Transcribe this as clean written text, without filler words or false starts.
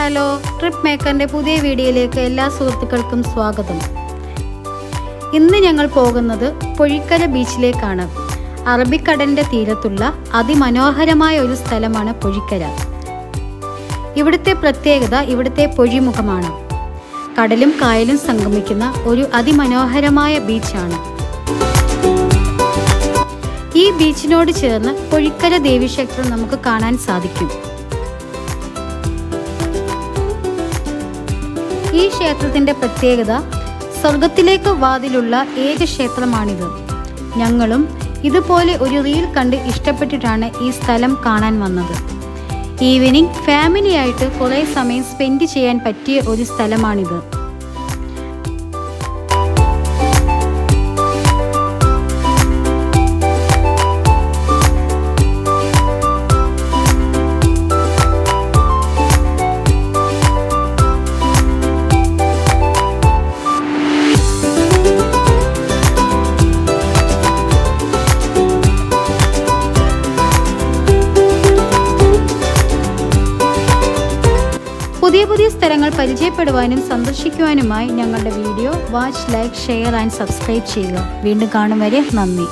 Hello, trip മേക്കറിൻ്റെ പുതിയ വീഡിയോയിലേക്ക് എല്ലാ സുഹൃത്തുക്കൾക്കും സ്വാഗതം. ഇന്ന് ഞങ്ങൾ പോകുന്നത് പൊഴിക്കര ബീച്ചിലേക്കാണ്. അറബിക്കടലിൻ്റെ തീരത്തുള്ള അതിമനോഹരമായ ഒരു സ്ഥലമാണ് പൊഴിക്കര. ഇവിടുത്തെ പ്രത്യേകത ഇവിടുത്തെ പൊഴിമുഖമാണ്. കടലും കായലും സംഗമിക്കുന്ന ഒരു അതിമനോഹരമായ ബീച്ചാണ്. ഈ ബീച്ചിനോട് ചേർന്ന് പൊഴിക്കര ദേവീക്ഷേത്രം നമുക്ക് കാണാൻ സാധിക്കും. ഈ ക്ഷേത്രത്തിന്റെ പ്രത്യേകത സ്വർഗത്തിലേക്ക് വാതിലുള്ള ഏക ക്ഷേത്രമാണിത്. ഞങ്ങളും ഇതുപോലെ ഒരു റീൽ കണ്ട് ഇഷ്ടപ്പെട്ടിട്ടാണ് ഈ സ്ഥലം കാണാൻ വന്നത്. ഈവനിങ് ഫാമിലിയായിട്ട് കുറേ സമയം സ്പെൻഡ് ചെയ്യാൻ പറ്റിയ ഒരു സ്ഥലമാണിത്. പുതിയ സ്ഥലങ്ങൾ പരിചയപ്പെടുവാനും സന്ദർശിക്കുവാനുമായി ഞങ്ങളുടെ video watch, like, share and subscribe ചെയ്യുക. വീണ്ടും കാണും വരെ നന്ദി.